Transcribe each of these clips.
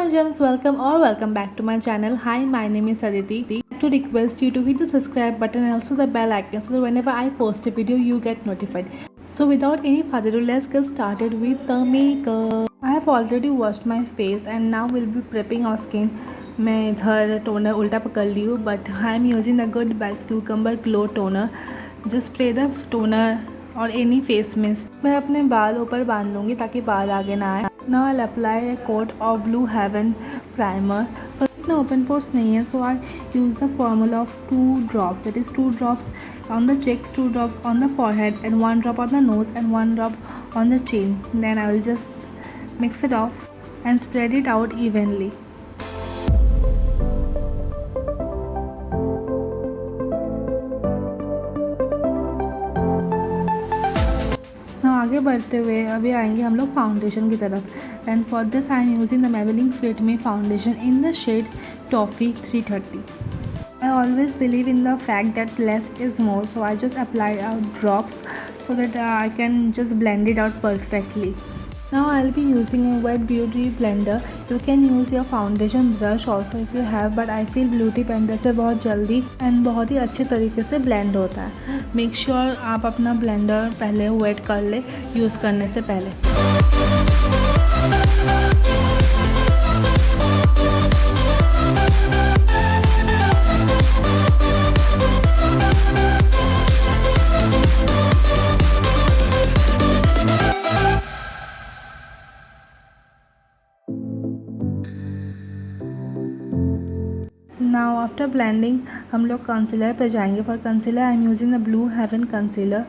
my gems, welcome back to my channel. Hi, my name is Aditi. To request you to hit the subscribe button and also the bell icon so that whenever I post a video you get notified. So without any further ado, let's get started with the makeup. I have already washed my face and now we'll be prepping our skin. मैं इधर toner उल्टा पकड़ ली हूँ but I am using the good vibes cucumber glow toner. Just spray the toner और any face mist. मैं अपने बाल ऊपर बांध लूँगी ताकि बाल आगे ना आए. Now I'll apply a coat of Blue Heaven primer. पर इतना open pores नहीं है, so I use the formula of 2 drops. That is 2 drops on the cheeks, 2 drops on the forehead, and 1 drop on the nose and 1 drop on the chin. Then I will just mix it off and spread it out evenly. आगे बढ़ते हुए अभी आएंगे हम लोग foundation की तरफ. And for this I am using the Maybelline Fit Me foundation in the shade Toffee 330. I always believe in the fact that less is more, so I just apply out drops so that I can just blend it out perfectly. Now I'll be using a wet beauty blender. You can use your foundation brush also if you have, but I feel beauty blender से बहुत जल्दी and बहुत ही अच्छे तरीके से blend होता है. Make sure आप अपना blender पहले wet कर ले यूज़ करने से पहले. Now after blending हम लोग कंसीलर पे जाएंगे. For concealer I am using the Blue Heaven concealer.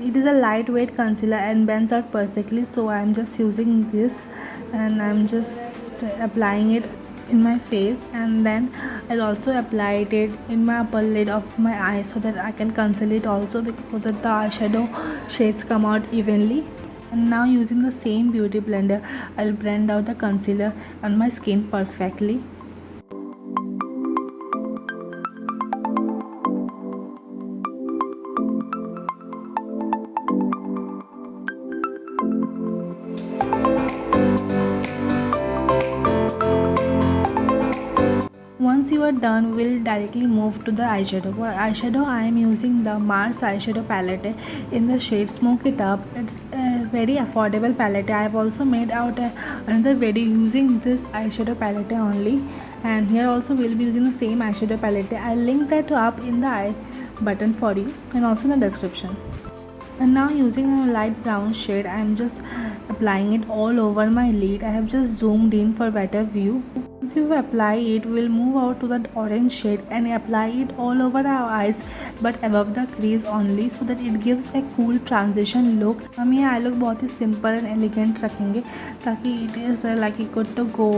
It is a lightweight concealer and blends out perfectly, so I am just using this and I am just applying it in my face, and then I'll also apply it in my upper lid of my eyes so that I can conceal it also, so that the eyeshadow shades come out evenly. And now using the same beauty blender I'll blend out the concealer on my skin perfectly. Once you are done, we'll directly move to the eyeshadow. For eyeshadow, I am using the Mars eyeshadow palette in the shade Smoke It Up. It's a very affordable palette. I have also made out another video using this eyeshadow palette only. And here also we'll be using the same eyeshadow palette. I'll link that up in the I button for you and also in the description. And now using a light brown shade, I am just applying it all over my lid. I have just zoomed in for better view. Once you apply it, we'll move out to that orange shade and apply it all over our eyes but above the crease only, so that it gives a cool transition look. हम ये I look बहुत ही simple and elegant रखेंगे ताकि it is like good to go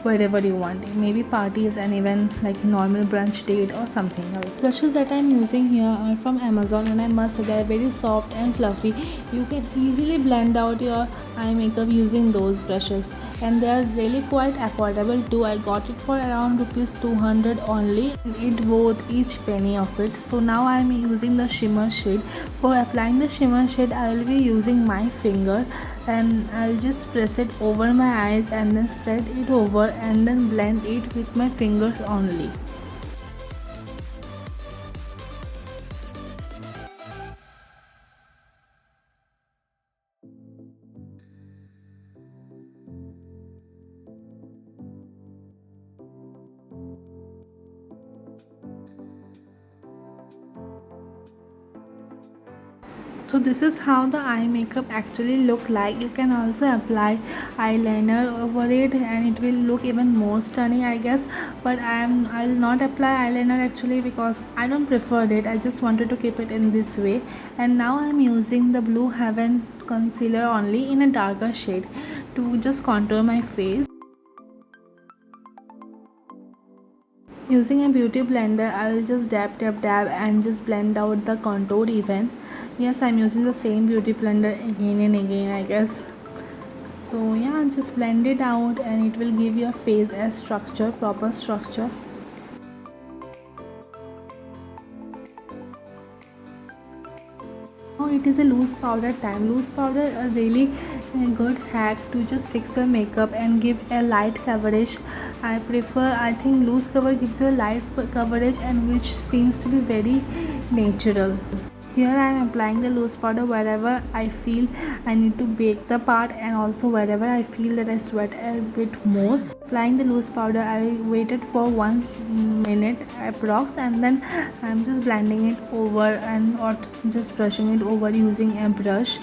wherever you want, maybe parties and even like normal brunch date or something else. Brushes that I'm using here are from Amazon and I must say they're very soft and fluffy. You can easily blend out your eye makeup using those brushes, and they are really quite affordable too. I got it for around rupees 200 only and it worth each penny of it. So now I'm using the shimmer shade. For applying the shimmer shade, I will be using my finger and I'll just press it over my eyes and then spread it over and then blend it with my fingers only. So this is how the eye makeup actually look like. You can also apply eyeliner over it and it will look even more stunning, I guess, but I'll not apply eyeliner actually because I don't prefer it. I just wanted to keep it in this way. And now I'm using the Blue Heaven concealer only in a darker shade to just contour my face. Using a beauty blender, I'll just dab and just blend out the contour even. Yes, I'm using the same beauty blender again and again, I guess. So yeah, just blend it out and it will give your face a structure, proper structure. Now it is a loose powder time. Loose powder a really good hack to just fix your makeup and give a light coverage. I think loose cover gives you a light coverage and which seems to be very natural. Here I am applying the loose powder wherever I feel I need to bake the part, and also wherever I feel that I sweat a bit more. Applying the loose powder, I waited for 1 minute approx, and then I'm just blending it over and or just brushing it over using a brush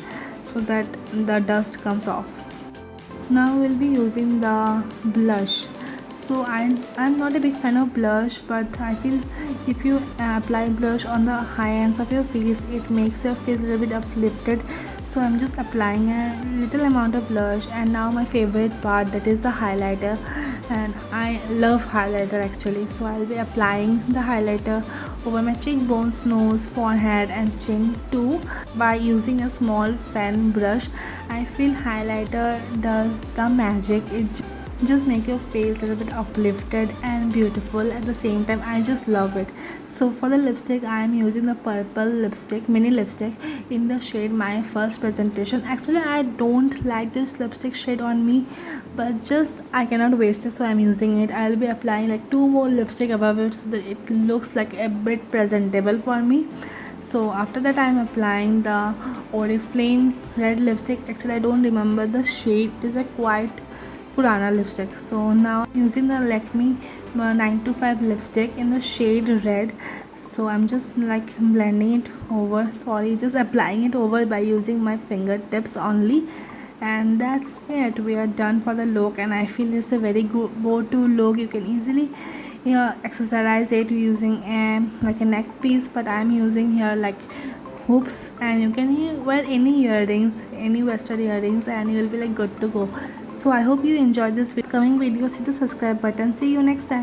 so that the dust comes off. Now we'll be using the blush. So I'm not a big fan of blush, but I feel if you apply blush on the high ends of your face, it makes your face a little bit uplifted. So I'm just applying a little amount of blush, and now my favorite part, that is the highlighter. And I love highlighter actually, so I'll be applying the highlighter over my cheekbones, nose, forehead and chin too by using a small fan brush. I feel highlighter does the magic. It just make your face a little bit uplifted and beautiful at the same time. I just love it. So for the lipstick, I am using the purple lipstick, mini lipstick in the shade My First Presentation. Actually I don't like this lipstick shade on me, but just I cannot waste it, so I'm using it. I'll be applying like 2 more lipstick above it so that it looks like a bit presentable for me. So after that I'm applying the Oriflame red lipstick. Actually I don't remember the shade. It is a quite Purana lipstick. So now I'm using the Lakme 925 lipstick in the shade red. So I'm just like blending it over, just applying it over by using my fingertips only, and that's it. We are done for the look, and I feel it's a very good go-to look. You can easily accessorize it using like a neck piece, but I'm using here like hoops, and you can wear any earrings, any western earrings, and you will be like good to go. So I hope you enjoyed this coming video. Hit the subscribe button. See you next time.